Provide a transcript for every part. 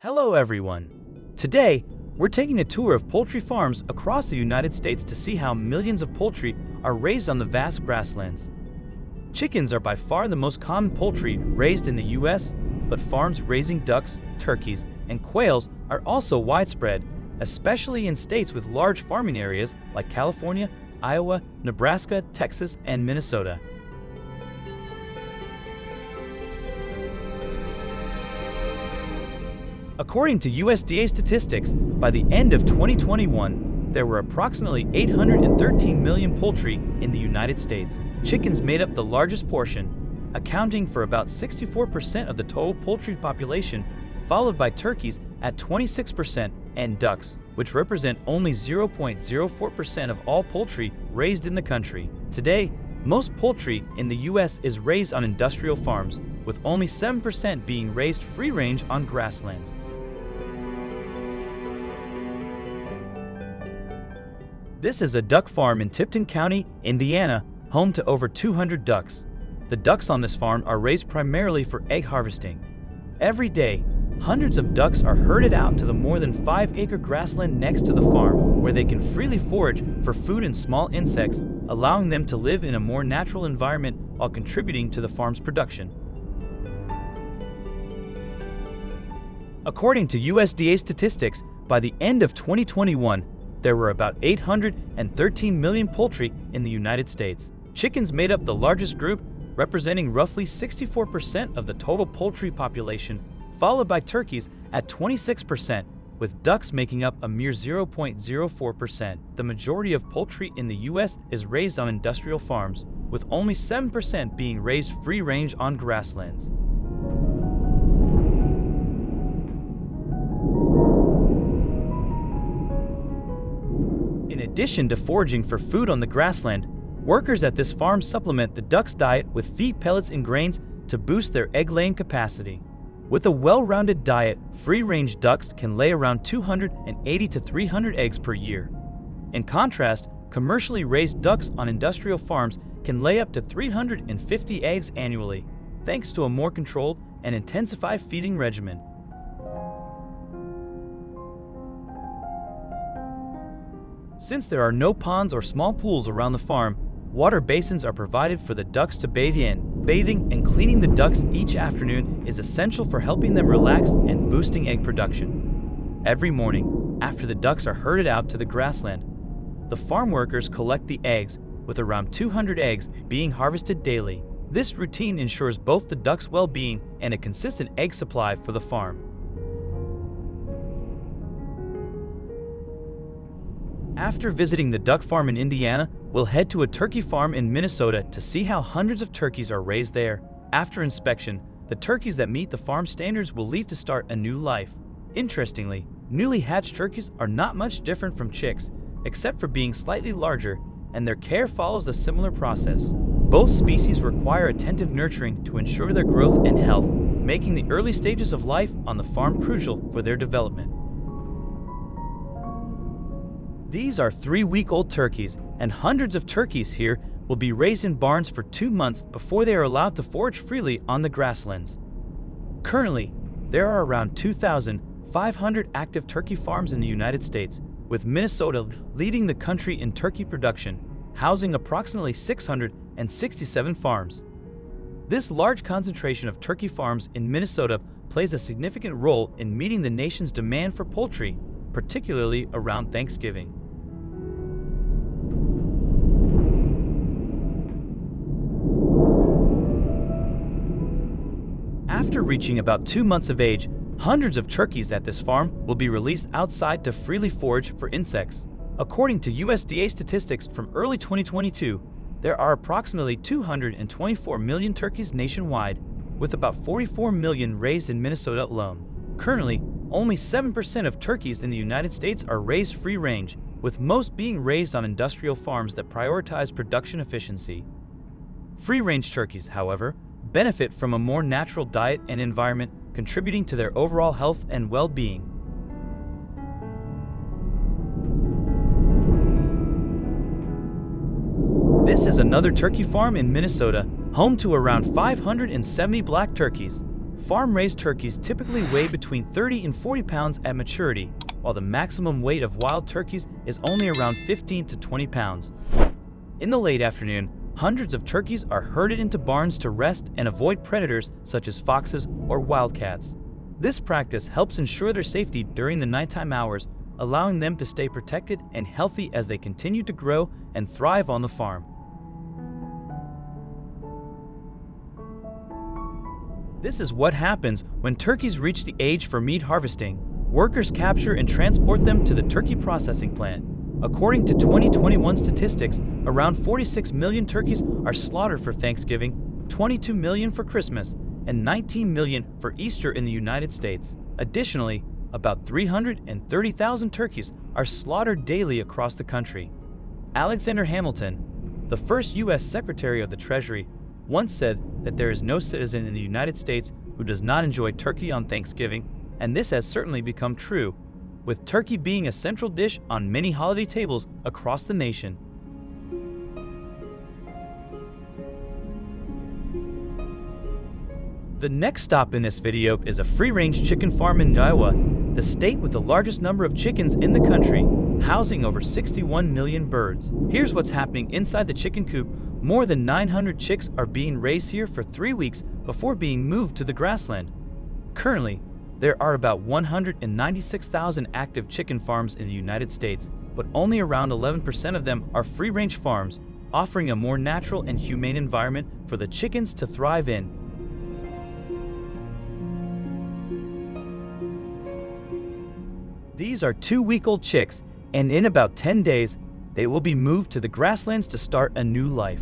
Hello everyone! Today, we're taking a tour of poultry farms across the United States to see how millions of poultry are raised on the vast grasslands. Chickens are by far the most common poultry raised in the US, but farms raising ducks, turkeys, and quails are also widespread, especially in states with large farming areas like California, Iowa, Nebraska, Texas, and Minnesota. According to USDA statistics, by the end of 2021, there were approximately 813 million poultry in the United States. Chickens made up the largest portion, accounting for about 64% of the total poultry population, followed by turkeys at 26% and ducks, which represent only 0.04% of all poultry raised in the country. Today, most poultry in the U.S. is raised on industrial farms, with only 7% being raised free-range on grasslands. This is a duck farm in Tipton County, Indiana, home to over 200 ducks. The ducks on this farm are raised primarily for egg harvesting. Every day, hundreds of ducks are herded out to the more than 5-acre grassland next to the farm, where they can freely forage for food and small insects, allowing them to live in a more natural environment while contributing to the farm's production. According to USDA statistics, by the end of 2021, there were about 813 million poultry in the United States. Chickens made up the largest group, representing roughly 64% of the total poultry population, followed by turkeys at 26%, with ducks making up a mere 0.04%. The majority of poultry in the U.S. is raised on industrial farms, with only 7% being raised free-range on grasslands. In addition to foraging for food on the grassland, workers at this farm supplement the ducks' diet with feed pellets and grains to boost their egg-laying capacity. With a well-rounded diet, free-range ducks can lay around 280 to 300 eggs per year. In contrast, commercially raised ducks on industrial farms can lay up to 350 eggs annually, thanks to a more controlled and intensified feeding regimen. Since there are no ponds or small pools around the farm, water basins are provided for the ducks to bathe in. Bathing and cleaning the ducks each afternoon is essential for helping them relax and boosting egg production. Every morning, after the ducks are herded out to the grassland, the farm workers collect the eggs, with around 200 eggs being harvested daily. This routine ensures both the ducks' well-being and a consistent egg supply for the farm. After visiting the duck farm in Indiana, we'll head to a turkey farm in Minnesota to see how hundreds of turkeys are raised there. After inspection, the turkeys that meet the farm standards will leave to start a new life. Interestingly, newly hatched turkeys are not much different from chicks, except for being slightly larger, and their care follows a similar process. Both species require attentive nurturing to ensure their growth and health, making the early stages of life on the farm crucial for their development. These are 3-week-old turkeys, and hundreds of turkeys here will be raised in barns for 2 months before they are allowed to forage freely on the grasslands. Currently, there are around 2,500 active turkey farms in the United States, with Minnesota leading the country in turkey production, housing approximately 667 farms. This large concentration of turkey farms in Minnesota plays a significant role in meeting the nation's demand for poultry, particularly around Thanksgiving. After reaching about 2 months of age, hundreds of turkeys at this farm will be released outside to freely forage for insects. According to USDA statistics from early 2022, there are approximately 224 million turkeys nationwide, with about 44 million raised in Minnesota alone. Currently, only 7% of turkeys in the United States are raised free-range, with most being raised on industrial farms that prioritize production efficiency. Free-range turkeys, however, benefit from a more natural diet and environment, contributing to their overall health and well-being. This is another turkey farm in Minnesota, home to around 570 black turkeys. Farm-raised turkeys typically weigh between 30 and 40 pounds at maturity, while the maximum weight of wild turkeys is only around 15 to 20 pounds. In the late afternoon, hundreds of turkeys are herded into barns to rest and avoid predators such as foxes or wildcats. This practice helps ensure their safety during the nighttime hours, allowing them to stay protected and healthy as they continue to grow and thrive on the farm. This is what happens when turkeys reach the age for meat harvesting. Workers capture and transport them to the turkey processing plant. According to 2021 statistics, around 46 million turkeys are slaughtered for Thanksgiving, 22 million for Christmas, and 19 million for Easter in the United States. Additionally, about 330,000 turkeys are slaughtered daily across the country. Alexander Hamilton, the first U.S. Secretary of the Treasury, once said that there is no citizen in the United States who does not enjoy turkey on Thanksgiving, and this has certainly become true, with turkey being a central dish on many holiday tables across the nation. The next stop in this video is a free-range chicken farm in Iowa, the state with the largest number of chickens in the country, housing over 61 million birds. Here's what's happening inside the chicken coop. More than 900 chicks are being raised here for 3 weeks before being moved to the grassland. Currently, there are about 196,000 active chicken farms in the United States, but only around 11% of them are free-range farms, offering a more natural and humane environment for the chickens to thrive in. These are 2-week-old chicks, and in about 10 days, they will be moved to the grasslands to start a new life.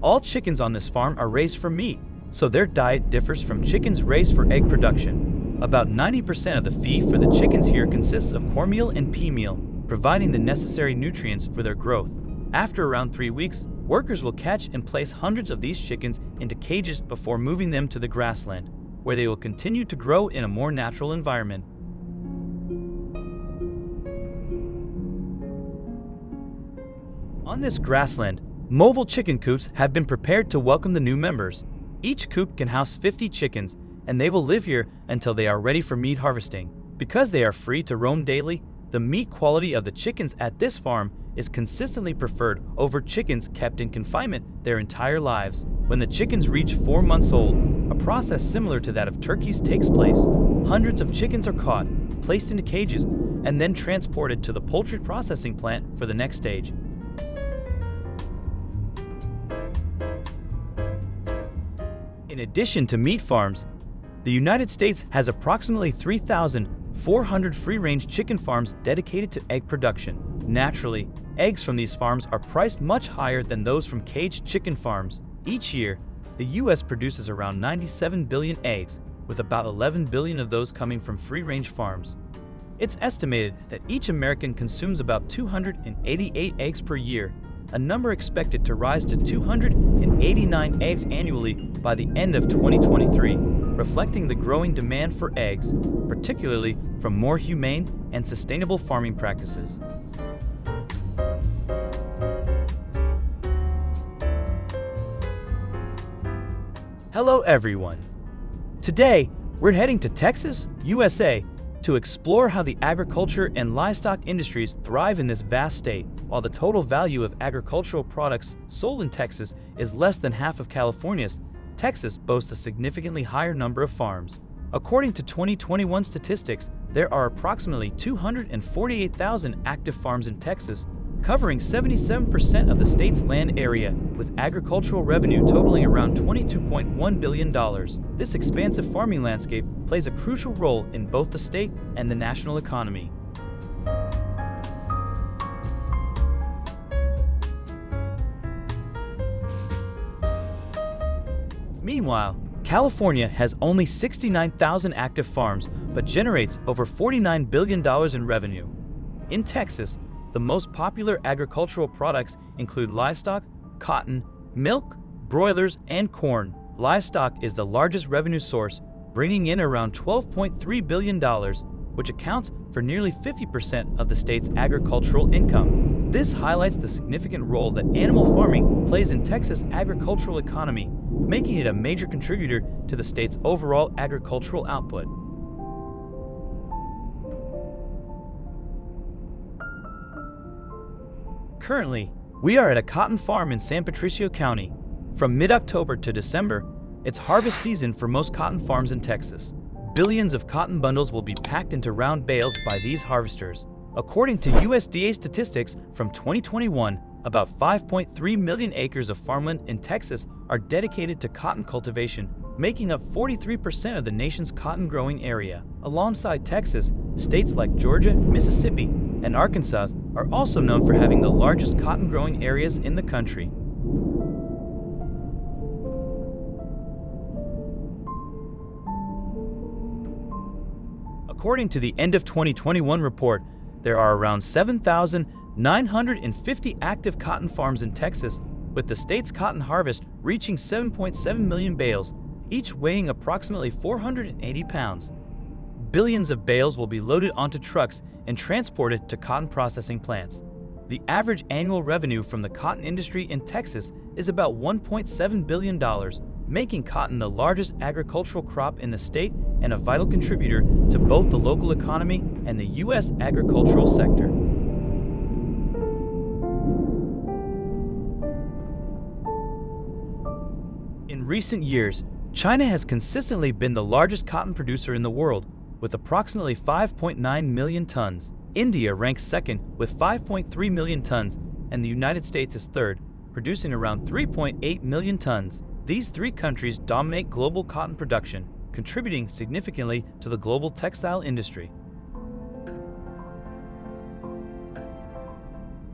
All chickens on this farm are raised for meat, so their diet differs from chickens raised for egg production. About 90% of the feed for the chickens here consists of cornmeal and pea meal, providing the necessary nutrients for their growth. After around 3 weeks, workers will catch and place hundreds of these chickens into cages before moving them to the grassland, where they will continue to grow in a more natural environment. On this grassland, mobile chicken coops have been prepared to welcome the new members. Each coop can house 50 chickens, and they will live here until they are ready for meat harvesting. Because they are free to roam daily, the meat quality of the chickens at this farm is consistently preferred over chickens kept in confinement their entire lives. When the chickens reach 4 months old, a process similar to that of turkeys takes place. Hundreds of chickens are caught, placed into cages, and then transported to the poultry processing plant for the next stage. In addition to meat farms, the United States has approximately 3,400 free-range chicken farms dedicated to egg production. Naturally, eggs from these farms are priced much higher than those from caged chicken farms. Each year, the U.S. produces around 97 billion eggs, with about 11 billion of those coming from free-range farms. It's estimated that each American consumes about 288 eggs per year, a number expected to rise to 289 eggs annually by the end of 2023, reflecting the growing demand for eggs, particularly from more humane and sustainable farming practices. Hello everyone! Today, we're heading to Texas, USA, to explore how the agriculture and livestock industries thrive in this vast state. While the total value of agricultural products sold in Texas is less than half of California's, Texas boasts a significantly higher number of farms. According to 2021 statistics, there are approximately 248,000 active farms in Texas, covering 77% of the state's land area, with agricultural revenue totaling around $22.1 billion. This expansive farming landscape plays a crucial role in both the state and the national economy. Meanwhile, California has only 69,000 active farms, but generates over $49 billion in revenue. In Texas, the most popular agricultural products include livestock, cotton, milk, broilers, and corn. Livestock is the largest revenue source, bringing in around $12.3 billion, which accounts for nearly 50% of the state's agricultural income. This highlights the significant role that animal farming plays in Texas' agricultural economy, making it a major contributor to the state's overall agricultural output. Currently, we are at a cotton farm in San Patricio County. From mid-October to December, it's harvest season for most cotton farms in Texas. Billions of cotton bundles will be packed into round bales by these harvesters. According to USDA statistics from 2021, about 5.3 million acres of farmland in Texas are dedicated to cotton cultivation, making up 43% of the nation's cotton growing area. Alongside Texas, states like Georgia, Mississippi, and Arkansas are also known for having the largest cotton growing areas in the country. According to the end of 2021 report, there are around 7,950 active cotton farms in Texas, with the state's cotton harvest reaching 7.7 million bales, each weighing approximately 480 pounds. Billions of bales will be loaded onto trucks and transported to cotton processing plants. The average annual revenue from the cotton industry in Texas is about $1.7 billion, making cotton the largest agricultural crop in the state and a vital contributor to both the local economy and the U.S. agricultural sector. In recent years, China has consistently been the largest cotton producer in the world, with approximately 5.9 million tons. India ranks second with 5.3 million tons, and the United States is third, producing around 3.8 million tons. These three countries dominate global cotton production, contributing significantly to the global textile industry.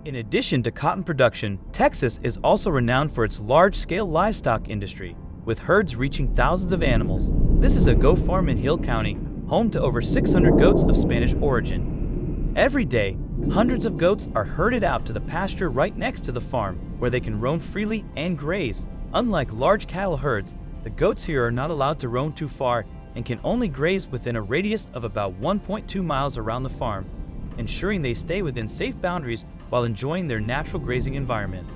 In addition to cotton production, Texas is also renowned for its large-scale livestock industry, with herds reaching thousands of animals. This is a goat farm in Hill County, home to over 600 goats of Spanish origin. Every day, hundreds of goats are herded out to the pasture right next to the farm, where they can roam freely and graze. Unlike large cattle herds, the goats here are not allowed to roam too far and can only graze within a radius of about 1.2 miles around the farm, ensuring they stay within safe boundaries while enjoying their natural grazing environment.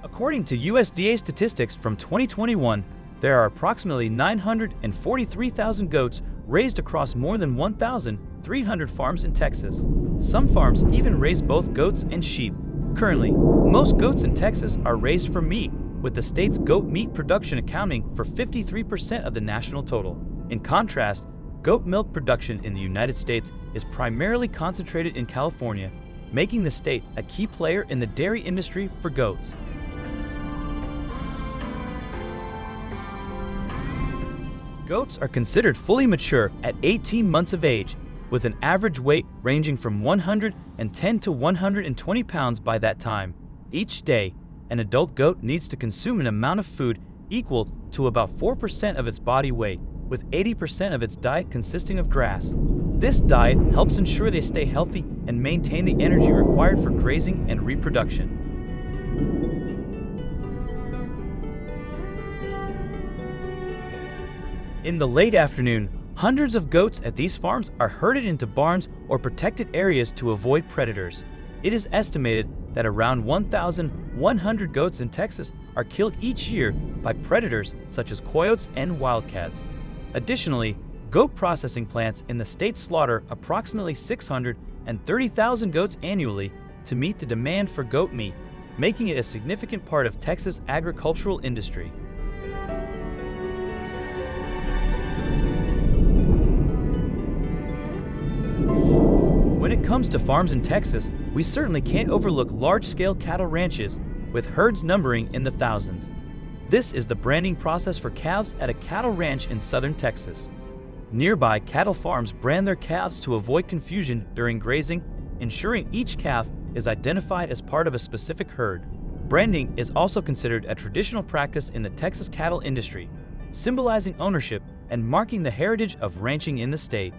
According to USDA statistics from 2021, there are approximately 943,000 goats raised across more than 1,300 farms in Texas. Some farms even raise both goats and sheep. Currently, most goats in Texas are raised for meat, with the state's goat meat production accounting for 53% of the national total. In contrast, goat milk production in the United States is primarily concentrated in California, making the state a key player in the dairy industry for goats. Goats are considered fully mature at 18 months of age, with an average weight ranging from 110 to 120 pounds by that time. Each day, an adult goat needs to consume an amount of food equal to about 4% of its body weight, with 80% of its diet consisting of grass. This diet helps ensure they stay healthy and maintain the energy required for grazing and reproduction. In the late afternoon, hundreds of goats at these farms are herded into barns or protected areas to avoid predators. It is estimated that around 1,100 goats in Texas are killed each year by predators such as coyotes and wildcats. Additionally, goat processing plants in the state slaughter approximately 630,000 goats annually to meet the demand for goat meat, making it a significant part of Texas' agricultural industry. When it comes to farms in Texas, we certainly can't overlook large-scale cattle ranches with herds numbering in the thousands. This is the branding process for calves at a cattle ranch in southern Texas. Nearby cattle farms brand their calves to avoid confusion during grazing, ensuring each calf is identified as part of a specific herd. Branding is also considered a traditional practice in the Texas cattle industry, symbolizing ownership and marking the heritage of ranching in the state.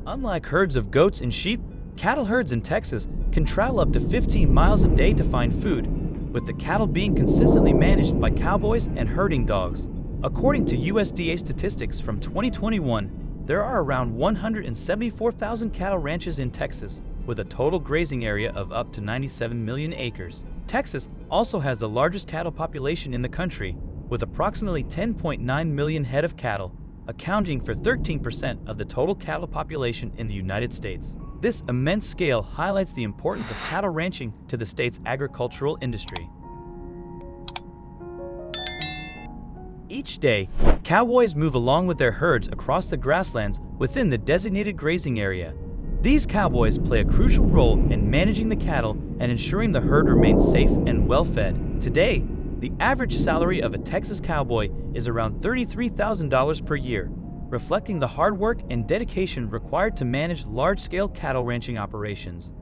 Unlike herds of goats and sheep, cattle herds in Texas can travel up to 15 miles a day to find food, with the cattle being consistently managed by cowboys and herding dogs. According to USDA statistics from 2021, there are around 174,000 cattle ranches in Texas, with a total grazing area of up to 97 million acres. Texas also has the largest cattle population in the country, with approximately 10.9 million head of cattle, accounting for 13% of the total cattle population in the United States. This immense scale highlights the importance of cattle ranching to the state's agricultural industry. Each day, cowboys move along with their herds across the grasslands within the designated grazing area. These cowboys play a crucial role in managing the cattle and ensuring the herd remains safe and well-fed. Today, the average salary of a Texas cowboy is around $33,000 per year, reflecting the hard work and dedication required to manage large-scale cattle ranching operations.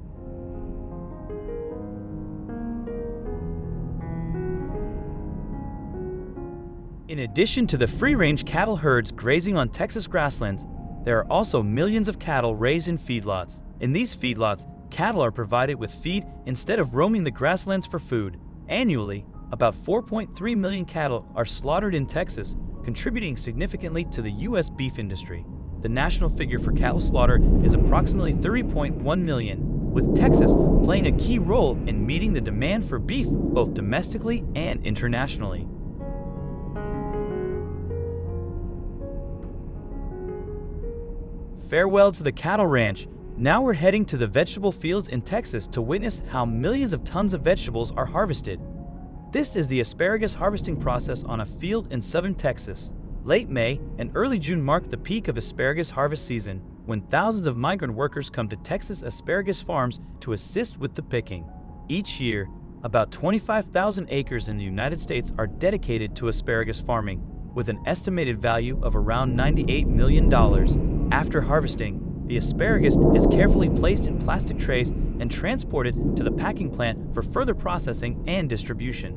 In addition to the free-range cattle herds grazing on Texas grasslands, there are also millions of cattle raised in feedlots. In these feedlots, cattle are provided with feed instead of roaming the grasslands for food. Annually, about 4.3 million cattle are slaughtered in Texas, contributing significantly to the U.S. beef industry. The national figure for cattle slaughter is approximately 30.1 million, with Texas playing a key role in meeting the demand for beef both domestically and internationally. Farewell to the cattle ranch. Now we're heading to the vegetable fields in Texas to witness how millions of tons of vegetables are harvested. This is the asparagus harvesting process on a field in southern Texas. Late May and early June mark the peak of asparagus harvest season, when thousands of migrant workers come to Texas asparagus farms to assist with the picking. Each year, about 25,000 acres in the United States are dedicated to asparagus farming, with an estimated value of around $98 million. After harvesting, the asparagus is carefully placed in plastic trays and transported to the packing plant for further processing and distribution.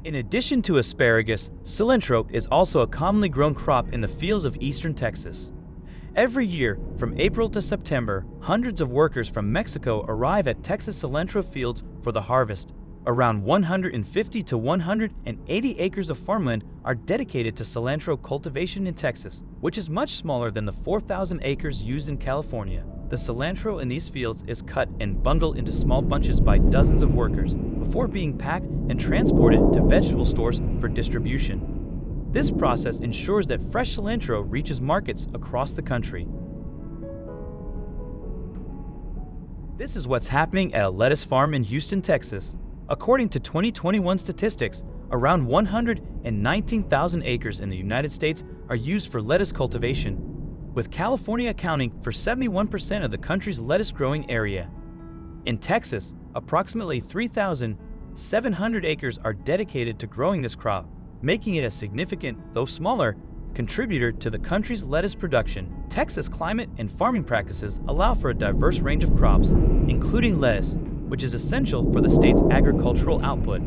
In addition to asparagus, cilantro is also a commonly grown crop in the fields of eastern Texas. Every year, from April to September, hundreds of workers from Mexico arrive at Texas cilantro fields for the harvest. Around 150 to 180 acres of farmland are dedicated to cilantro cultivation in Texas, which is much smaller than the 4,000 acres used in California. The cilantro in these fields is cut and bundled into small bunches by dozens of workers before being packed and transported to vegetable stores for distribution. This process ensures that fresh cilantro reaches markets across the country. This is what's happening at a lettuce farm in Houston, Texas. According to 2021 statistics, around 119,000 acres in the United States are used for lettuce cultivation, with California accounting for 71% of the country's lettuce growing area. In Texas, approximately 3,700 acres are dedicated to growing this crop, making it a significant, though smaller, contributor to the country's lettuce production. Texas climate and farming practices allow for a diverse range of crops, including lettuce, which is essential for the state's agricultural output.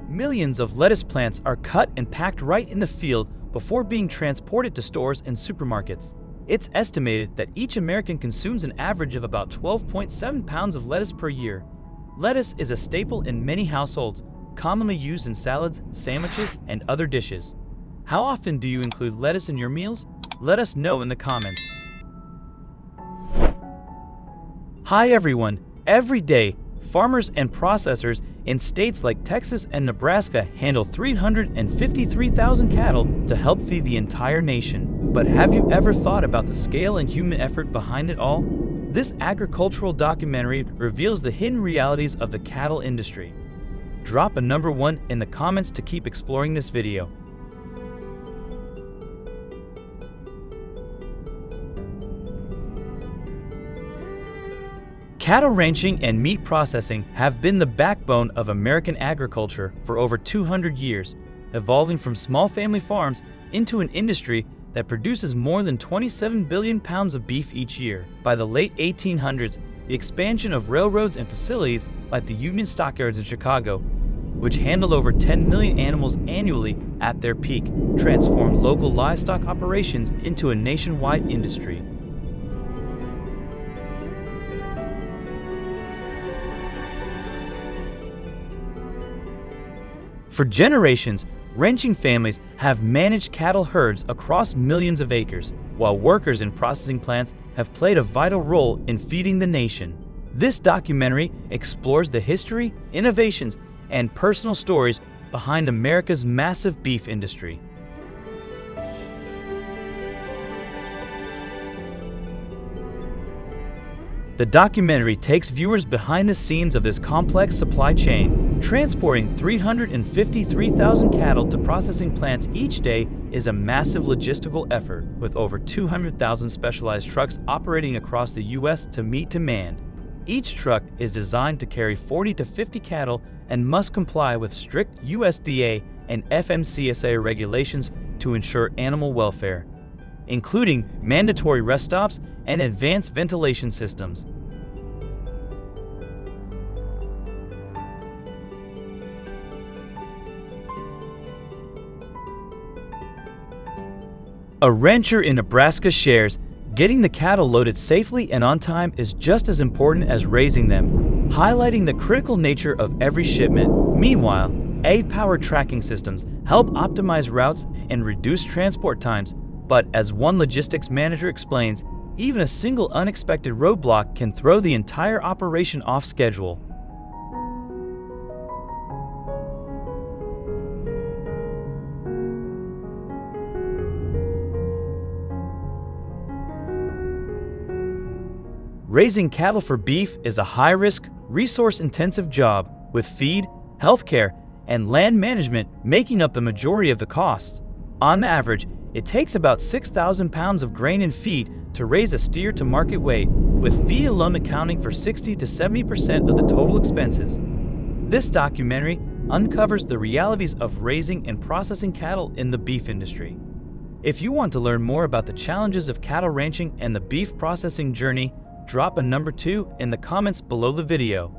Millions of lettuce plants are cut and packed right in the field before being transported to stores and supermarkets. It's estimated that each American consumes an average of about 12.7 pounds of lettuce per year. Lettuce is a staple in many households, commonly used in salads, sandwiches, and other dishes. How often do you include lettuce in your meals? Let us know in the comments. Hi everyone! Every day, farmers and processors in states like Texas and Nebraska handle 353,000 cattle to help feed the entire nation. But have you ever thought about the scale and human effort behind it all? This agricultural documentary reveals the hidden realities of the cattle industry. Drop a number 1 in the comments to keep exploring this video. Cattle ranching and meat processing have been the backbone of American agriculture for over 200 years, evolving from small family farms into an industry that produces more than 27 billion pounds of beef each year. By the late 1800s, the expansion of railroads and facilities like the Union Stockyards in Chicago which handle over 10 million animals annually at their peak, transformed local livestock operations into a nationwide industry. For generations, ranching families have managed cattle herds across millions of acres, while workers in processing plants have played a vital role in feeding the nation. This documentary explores the history, innovations, and personal stories behind America's massive beef industry. The documentary takes viewers behind the scenes of this complex supply chain. Transporting 353,000 cattle to processing plants each day is a massive logistical effort, with over 200,000 specialized trucks operating across the U.S. to meet demand. Each truck is designed to carry 40 to 50 cattle and must comply with strict USDA and FMCSA regulations to ensure animal welfare, including mandatory rest stops and advanced ventilation systems. A rancher in Nebraska shares, getting the cattle loaded safely and on time is just as important as raising them, highlighting the critical nature of every shipment. Meanwhile, AI-powered tracking systems help optimize routes and reduce transport times, but as one logistics manager explains, even a single unexpected roadblock can throw the entire operation off schedule. Raising cattle for beef is a high-risk, resource-intensive job, with feed, healthcare, and land management making up the majority of the costs. On average, it takes about 6,000 pounds of grain and feed to raise a steer to market weight, with feed alone accounting for 60 to 70% of the total expenses. This documentary uncovers the realities of raising and processing cattle in the beef industry. If you want to learn more about the challenges of cattle ranching and the beef processing journey, drop a number 2 in the comments below the video.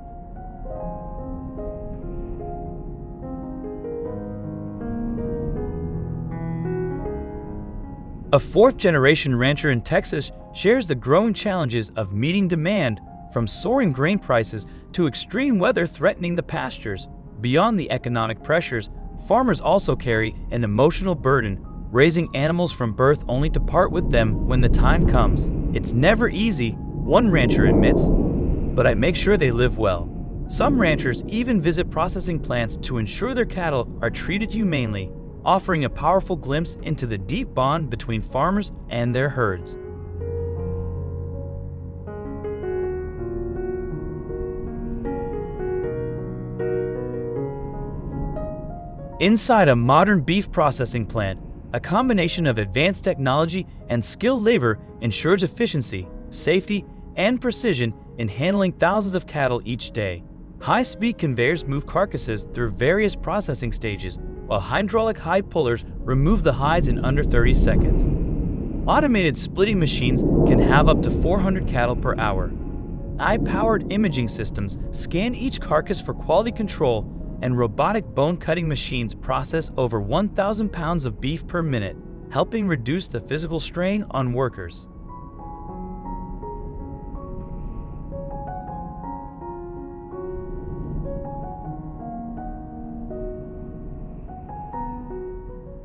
A fourth-generation rancher in Texas shares the growing challenges of meeting demand, from soaring grain prices to extreme weather threatening the pastures. Beyond the economic pressures, farmers also carry an emotional burden, raising animals from birth only to part with them when the time comes. It's never easy, one rancher admits, but I make sure they live well. Some ranchers even visit processing plants to ensure their cattle are treated humanely, offering a powerful glimpse into the deep bond between farmers and their herds. Inside a modern beef processing plant, a combination of advanced technology and skilled labor ensures efficiency, safety, and precision in handling thousands of cattle each day. High-speed conveyors move carcasses through various processing stages, while hydraulic hide pullers remove the hides in under 30 seconds. Automated splitting machines can have up to 400 cattle per hour. AI-powered imaging systems scan each carcass for quality control, and robotic bone-cutting machines process over 1,000 pounds of beef per minute, helping reduce the physical strain on workers.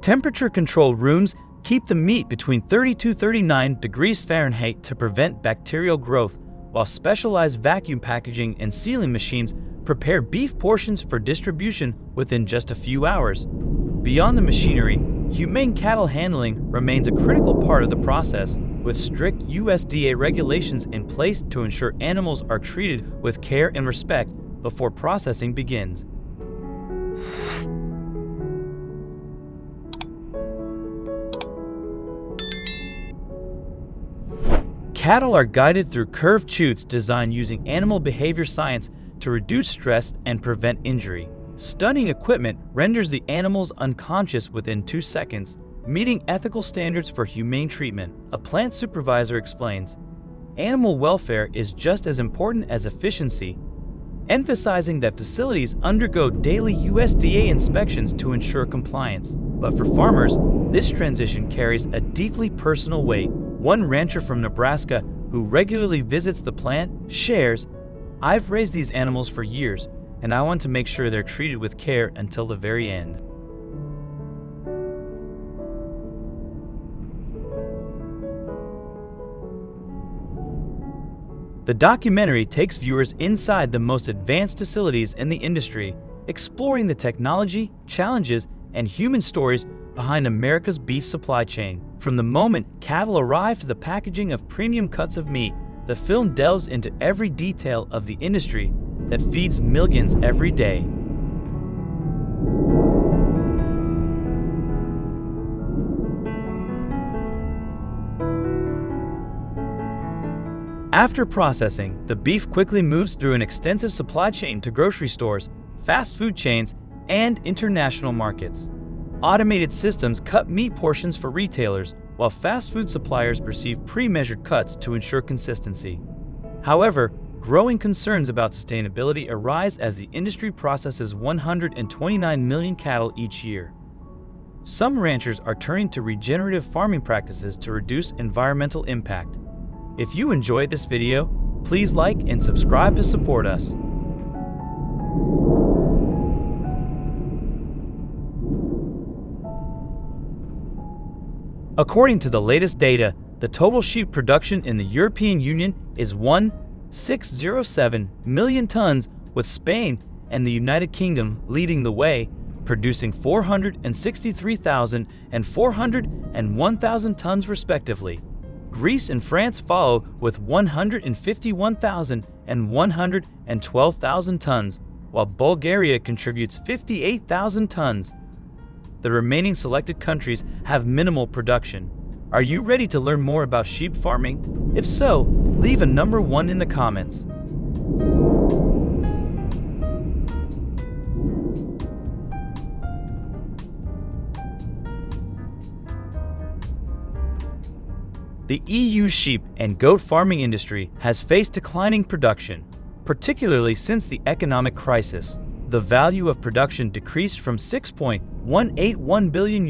Temperature-controlled rooms keep the meat between 30 to 39 degrees Fahrenheit to prevent bacterial growth, while specialized vacuum packaging and sealing machines prepare beef portions for distribution within just a few hours. Beyond the machinery, humane cattle handling remains a critical part of the process, with strict USDA regulations in place to ensure animals are treated with care and respect before processing begins. Cattle are guided through curved chutes designed using animal behavior science to reduce stress and prevent injury. Stunning equipment renders the animals unconscious within 2 seconds, meeting ethical standards for humane treatment. A plant supervisor explains, "Animal welfare is just as important as efficiency. emphasizing that facilities undergo daily USDA inspections to ensure compliance. But for farmers, this transition carries a deeply personal weight. One rancher from Nebraska who regularly visits the plant shares, "I've raised these animals for years, and I want to make sure they're treated with care until the very end." The documentary takes viewers inside the most advanced facilities in the industry, exploring the technology, challenges, and human stories behind America's beef supply chain. From the moment cattle arrive to the packaging of premium cuts of meat, the film delves into every detail of the industry that feeds millions every day. After processing, the beef quickly moves through an extensive supply chain to grocery stores, fast food chains, and international markets. Automated systems cut meat portions for retailers, while fast food suppliers receive pre-measured cuts to ensure consistency. However, growing concerns about sustainability arise as the industry processes 129 million cattle each year. Some ranchers are turning to regenerative farming practices to reduce environmental impact. If you enjoyed this video, please like and subscribe to support us. According to the latest data, the total sheep production in the European Union is 1,607 million tons, with Spain and the United Kingdom leading the way, producing 463,000 and 401,000 tons respectively. Greece and France follow with 151,000 and 112,000 tons, while Bulgaria contributes 58,000 tons. The remaining selected countries have minimal production. Are you ready to learn more about sheep farming? If so, leave a number 1 in the comments. The EU sheep and goat farming industry has faced declining production, particularly since the economic crisis. The value of production decreased from €6.181 billion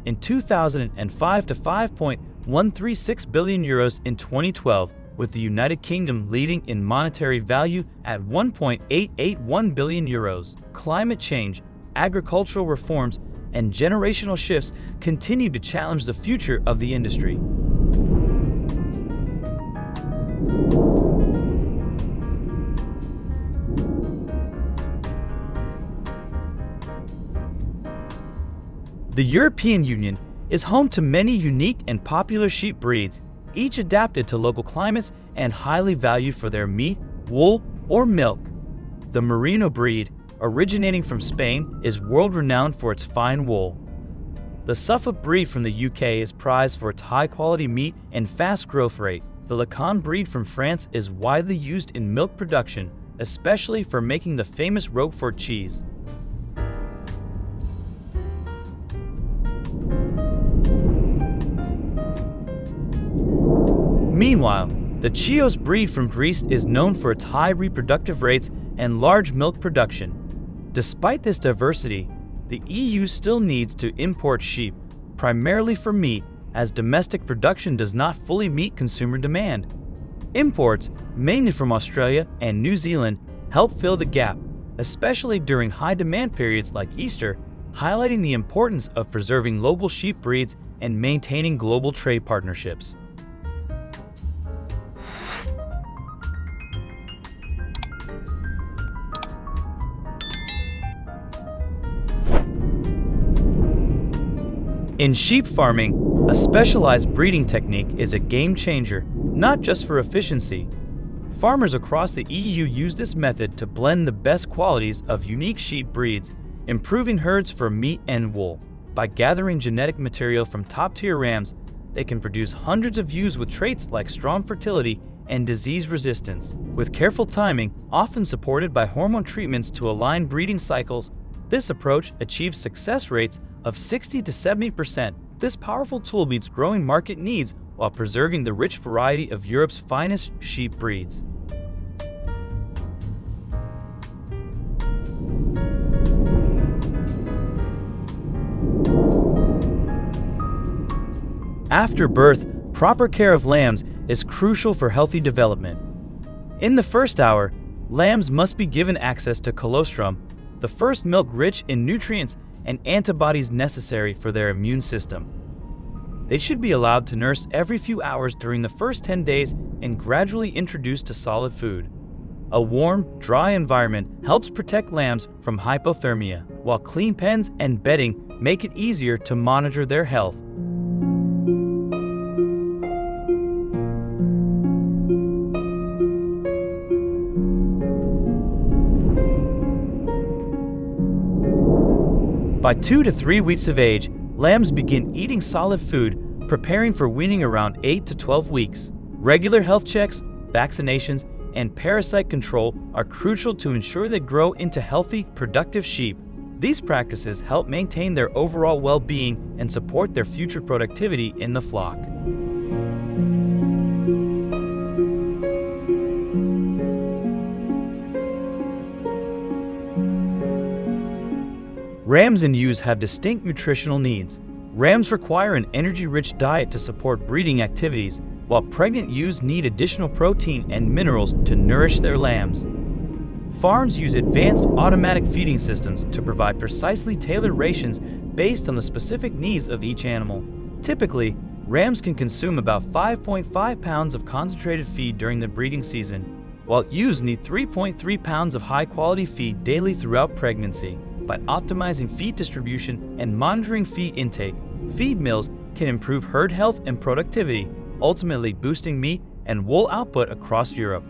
in 2005 to €5.136 billion in 2012, with the United Kingdom leading in monetary value at €1.881 billion. Climate change, agricultural reforms, and generational shifts continue to challenge the future of the industry. The European Union is home to many unique and popular sheep breeds, each adapted to local climates and highly valued for their meat, wool, or milk. The Merino breed, originating from Spain, is world-renowned for its fine wool. The Suffolk breed from the UK is prized for its high-quality meat and fast growth rate. The Lacan breed from France is widely used in milk production, especially for making the famous Roquefort cheese. Meanwhile, the Chios breed from Greece is known for its high reproductive rates and large milk production. Despite this diversity, the EU still needs to import sheep, primarily for meat, as domestic production does not fully meet consumer demand. Imports, mainly from Australia and New Zealand, help fill the gap, especially during high-demand periods like Easter, highlighting the importance of preserving local sheep breeds and maintaining global trade partnerships. In sheep farming, a specialized breeding technique is a game changer, not just for efficiency. Farmers across the EU use this method to blend the best qualities of unique sheep breeds, improving herds for meat and wool. By gathering genetic material from top-tier rams, they can produce hundreds of ewes with traits like strong fertility and disease resistance. With careful timing, often supported by hormone treatments to align breeding cycles, this approach achieves success rates of 60 to 70%. This powerful tool meets growing market needs while preserving the rich variety of Europe's finest sheep breeds. After birth, proper care of lambs is crucial for healthy development. In the first hour, lambs must be given access to colostrum, the first milk rich in nutrients and antibodies necessary for their immune system. They should be allowed to nurse every few hours during the first 10 days and gradually introduced to solid food. A warm, dry environment helps protect lambs from hypothermia, while clean pens and bedding make it easier to monitor their health. By 2 to 3 weeks of age, lambs begin eating solid food, preparing for weaning around 8 to 12 weeks. Regular health checks, vaccinations, and parasite control are crucial to ensure they grow into healthy, productive sheep. These practices help maintain their overall well-being and support their future productivity in the flock. Rams and ewes have distinct nutritional needs. Rams require an energy-rich diet to support breeding activities, while pregnant ewes need additional protein and minerals to nourish their lambs. Farms use advanced automatic feeding systems to provide precisely tailored rations based on the specific needs of each animal. Typically, rams can consume about 5.5 pounds of concentrated feed during the breeding season, while ewes need 3.3 pounds of high-quality feed daily throughout pregnancy. By optimizing feed distribution and monitoring feed intake, feed mills can improve herd health and productivity, ultimately boosting meat and wool output across Europe.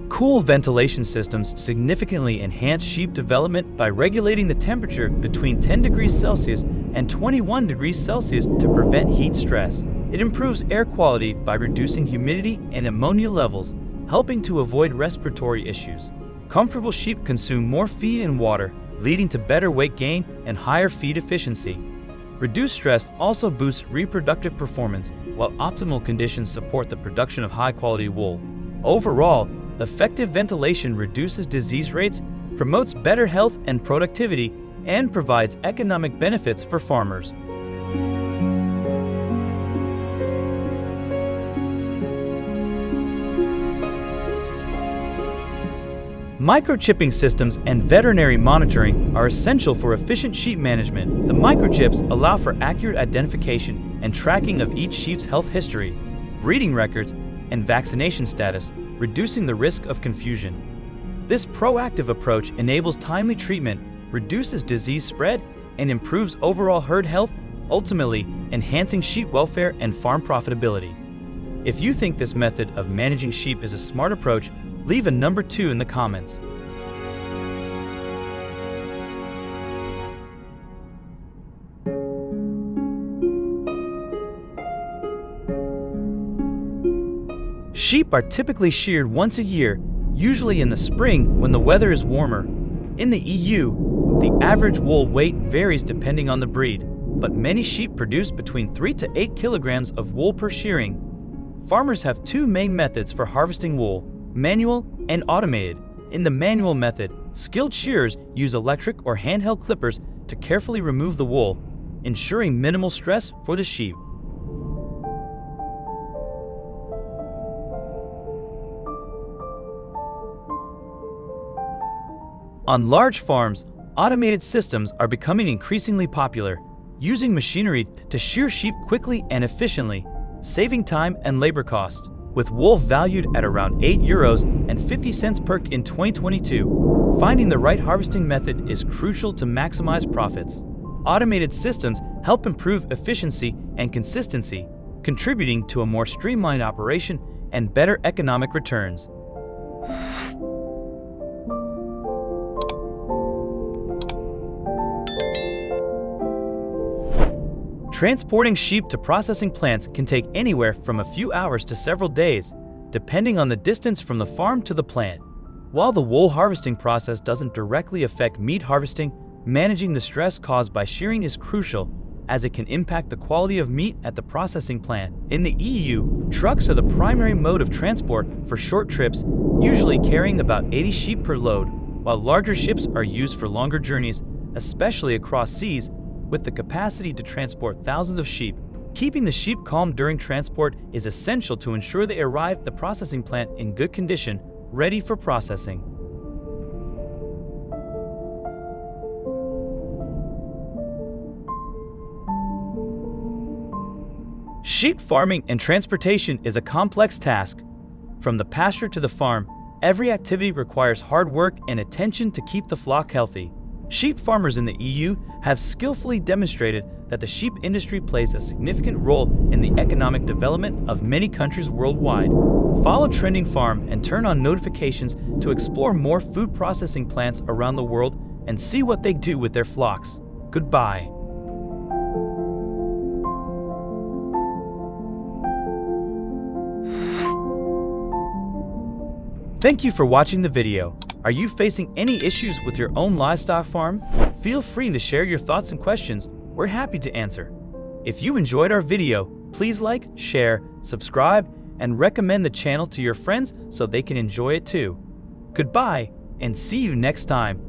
Cool ventilation systems significantly enhance sheep development by regulating the temperature between 10 degrees Celsius and 21 degrees Celsius to prevent heat stress. It improves air quality by reducing humidity and ammonia levels, helping to avoid respiratory issues. Comfortable sheep consume more feed and water, leading to better weight gain and higher feed efficiency. Reduced stress also boosts reproductive performance, while optimal conditions support the production of high-quality wool. Overall, effective ventilation reduces disease rates, promotes better health and productivity, and provides economic benefits for farmers. Microchipping systems and veterinary monitoring are essential for efficient sheep management. The microchips allow for accurate identification and tracking of each sheep's health history, breeding records, and vaccination status, reducing the risk of confusion. This proactive approach enables timely treatment, reduces disease spread, and improves overall herd health, ultimately enhancing sheep welfare and farm profitability. If you think this method of managing sheep is a smart approach, leave a number 2 in the comments. Sheep are typically sheared once a year, usually in the spring when the weather is warmer. In the EU, the average wool weight varies depending on the breed, but many sheep produce between 3 to 8 kilograms of wool per shearing. Farmers have 2 main methods for harvesting wool: manual and automated. In the manual method, skilled shearers use electric or handheld clippers to carefully remove the wool, ensuring minimal stress for the sheep. On large farms, automated systems are becoming increasingly popular, using machinery to shear sheep quickly and efficiently, saving time and labor costs. With wool valued at around €8.50 per in 2022, finding the right harvesting method is crucial to maximize profits. Automated systems help improve efficiency and consistency, contributing to a more streamlined operation and better economic returns. Transporting sheep to processing plants can take anywhere from a few hours to several days, depending on the distance from the farm to the plant. While the wool harvesting process doesn't directly affect meat harvesting, managing the stress caused by shearing is crucial, as it can impact the quality of meat at the processing plant. In the EU, trucks are the primary mode of transport for short trips, usually carrying about 80 sheep per load, while larger ships are used for longer journeys, especially across seas, with the capacity to transport thousands of sheep. Keeping the sheep calm during transport is essential to ensure they arrive at the processing plant in good condition, ready for processing. Sheep farming and transportation is a complex task. From the pasture to the farm, every activity requires hard work and attention to keep the flock healthy. Sheep farmers in the EU have skillfully demonstrated that the sheep industry plays a significant role in the economic development of many countries worldwide. Follow Trending Farm and turn on notifications to explore more food processing plants around the world and see what they do with their flocks. Goodbye. Thank you for watching the video. Are you facing any issues with your own livestock farm? Feel free to share your thoughts and questions. We're happy to answer. If you enjoyed our video, please like, share, subscribe, and recommend the channel to your friends so they can enjoy it too. Goodbye, and see you next time.